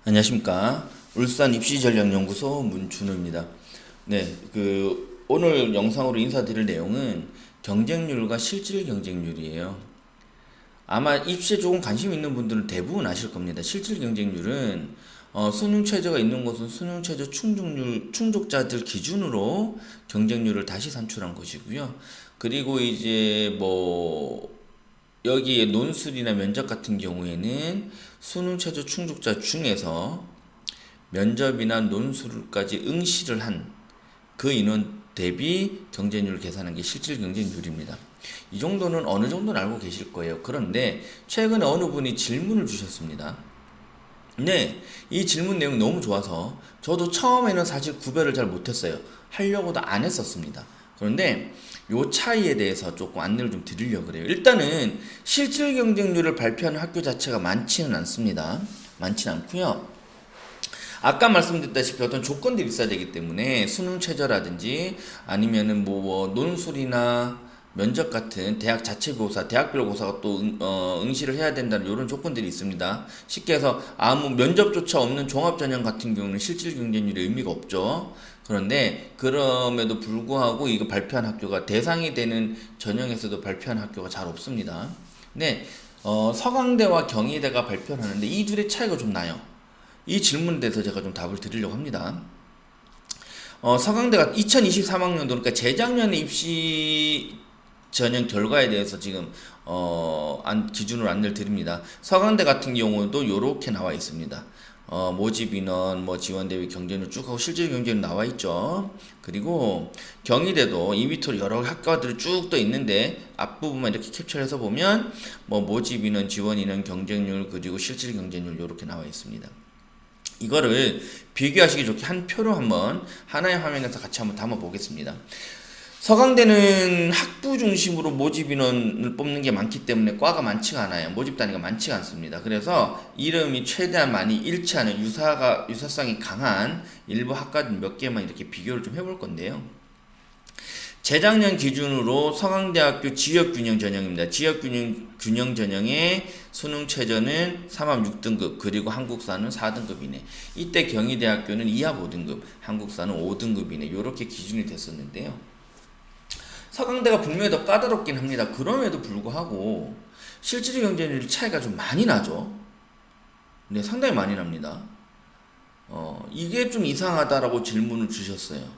안녕하십니까. 울산 입시전략연구소 문준호입니다. 네, 오늘 영상으로 인사드릴 내용은 경쟁률과 실질 경쟁률이에요. 아마 입시에 조금 관심 있는 분들은 대부분 아실 겁니다. 실질 경쟁률은 수능 최저가 있는 곳은 수능 최저 충족자들 기준으로 경쟁률을 다시 산출한 것이고요. 그리고 이제 여기에 논술이나 면접 같은 경우에는 수능 최저 충족자 중에서 면접이나 논술까지 응시를 한 그 인원 대비 경쟁률을 계산한 게 실질 경쟁률입니다. 이 정도는 어느 정도는 알고 계실 거예요. 그런데 최근에 어느 분이 질문을 주셨습니다. 네, 이 질문 내용이 너무 좋아서 저도 처음에는 사실 구별을 잘 못했어요. 하려고도 안 했었습니다. 그런데 요 차이에 대해서 조금 안내를 좀 드리려고 그래요. 일단은 실질 경쟁률을 발표하는 학교 자체가 많지는 않습니다. 많지는 않고요. 아까 말씀드렸다시피 어떤 조건들이 있어야 되기 때문에 수능 최저라든지 아니면은 논술이나 면접 같은 대학 자체 고사, 대학별 고사가 또 응시를 해야 된다는 이런 조건들이 있습니다. 쉽게 해서 아무 면접조차 없는 종합전형 같은 경우는 실질 경쟁률의 의미가 없죠. 그런데 그럼에도 불구하고 이거 발표한 학교가 대상이 되는 전형에서도 발표한 학교가 잘 없습니다. 네, 서강대와 경희대가 발표를 하는데 이 둘의 차이가 좀 나요. 이 질문에 대해서 제가 좀 답을 드리려고 합니다. 서강대가 2023학년도 그러니까 재작년에 입시 전형 결과에 대해서 지금 기준으로 안내를 드립니다. 서강대 같은 경우도 이렇게 나와 있습니다. 모집 인원, 지원 대비 경쟁률 쭉 하고 실질 경쟁률 나와 있죠. 그리고 경희대도 이 밑으로 여러 학과들이 쭉 떠 있는데 앞부분만 이렇게 캡처해서 보면 모집 인원, 지원 인원, 경쟁률 그리고 실질 경쟁률 이렇게 나와 있습니다. 이거를 비교하시기 좋게 한 표로 한번 하나의 화면에서 같이 한번 담아 보겠습니다. 서강대는 학부 중심으로 모집 인원을 뽑는 게 많기 때문에 과가 많지가 않아요. 모집 단위가 많지가 않습니다. 그래서 이름이 최대한 많이 일치하는 유사성이 강한 일부 학과들 몇 개만 이렇게 비교를 좀 해볼 건데요. 재작년 기준으로 서강대학교 지역균형 전형입니다. 지역균형 전형의 수능 최저는 3합 6등급 그리고 한국사는 4등급이네. 이때 경희대학교는 2합 5등급, 한국사는 5등급이네. 이렇게 기준이 됐었는데요. 서강대가 분명히 더 까다롭긴 합니다. 그럼에도 불구하고 실질 경쟁률 차이가 좀 많이 나죠. 네, 상당히 많이 납니다. 이게 좀 이상하다라고 질문을 주셨어요.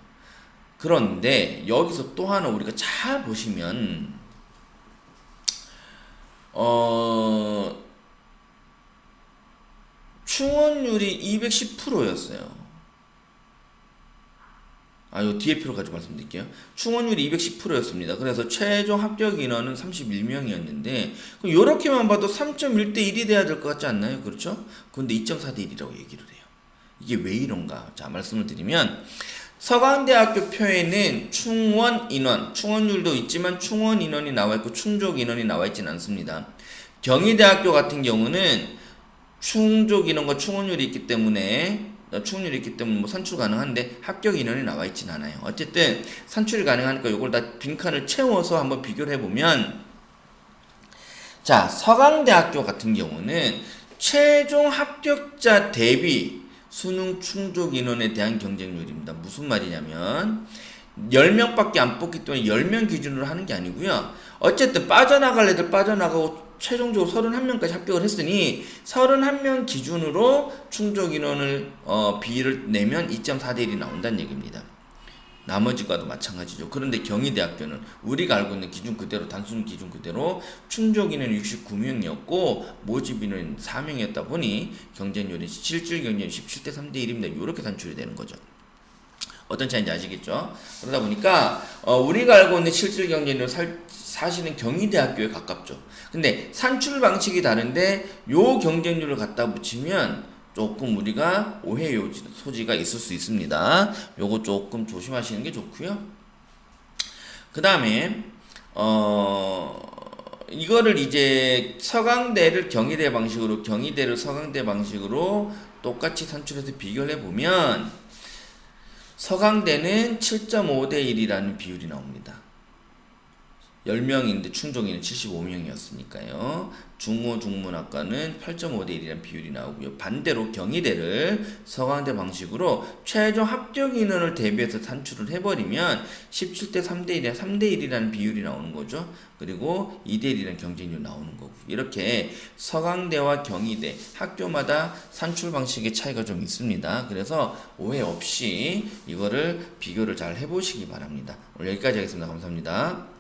그런데 여기서 또 하나 우리가 잘 보시면 충원율이 210%였어요. 요 뒤에 표로까지 말씀드릴게요. 충원율이 210%였습니다. 그래서 최종 합격 인원은 31명이었는데 이렇게만 봐도 3.1대 1이 돼야 될 것 같지 않나요? 그렇죠? 그런데 2.4대 1이라고 얘기를 해요. 이게 왜 이런가? 자, 말씀을 드리면 서강대학교 표에는 충원 인원, 충원율도 있지만 충원 인원이 나와 있고 충족 인원이 나와 있지는 않습니다. 경희대학교 같은 경우는 충족 인원과 충원율이 있기 때문에 산출 가능한데 합격 인원이 나와 있진 않아요. 어쨌든 산출이 가능하니까 이걸 다 빈칸을 채워서 한번 비교를 해보면 자, 서강대학교 같은 경우는 최종 합격자 대비 수능 충족 인원에 대한 경쟁률입니다. 무슨 말이냐면 10명밖에 안 뽑기 때문에 10명 기준으로 하는 게 아니고요. 어쨌든 빠져나갈 애들 빠져나가고 최종적으로 31명까지 합격을 했으니 31명 기준으로 충족 인원을 비를 내면 2.4대 1이 나온다는 얘기입니다. 나머지과도 마찬가지죠. 그런데 경희대학교는 우리가 알고 있는 기준 그대로 단순 기준 그대로 충족 인원이 69명이었고 모집 인원이 4명이었다 보니 경쟁률이 실질 경쟁률이 17대 3대 1입니다. 이렇게 산출이 되는 거죠. 어떤 차이인지 아시겠죠? 그러다 보니까 우리가 알고 있는 실질 경쟁률은 사실은 경희대학교에 가깝죠. 근데 산출 방식이 다른데 요 경쟁률을 갖다 붙이면 조금 우리가 오해 소지가 있을 수 있습니다. 요거 조금 조심하시는 게 좋고요. 그 다음에 이거를 이제 서강대를 경희대 방식으로 경희대를 서강대 방식으로 똑같이 산출해서 비교를 해보면 서강대는 7.5대 1이라는 비율이 나옵니다. 10명인데 충족인은 75명이었으니까요. 중호 중문학과는 8.5대 1이라는 비율이 나오고요. 반대로 경희대를 서강대 방식으로 최종 합격 인원을 대비해서 산출을 해버리면 17대 3대 1이나 3대 1이라는 비율이 나오는 거죠. 그리고 2대 1이라는 경쟁률이 나오는 거고. 이렇게 서강대와 경희대 학교마다 산출 방식의 차이가 좀 있습니다. 그래서 오해 없이 이거를 비교를 잘 해보시기 바랍니다. 오늘 여기까지 하겠습니다. 감사합니다.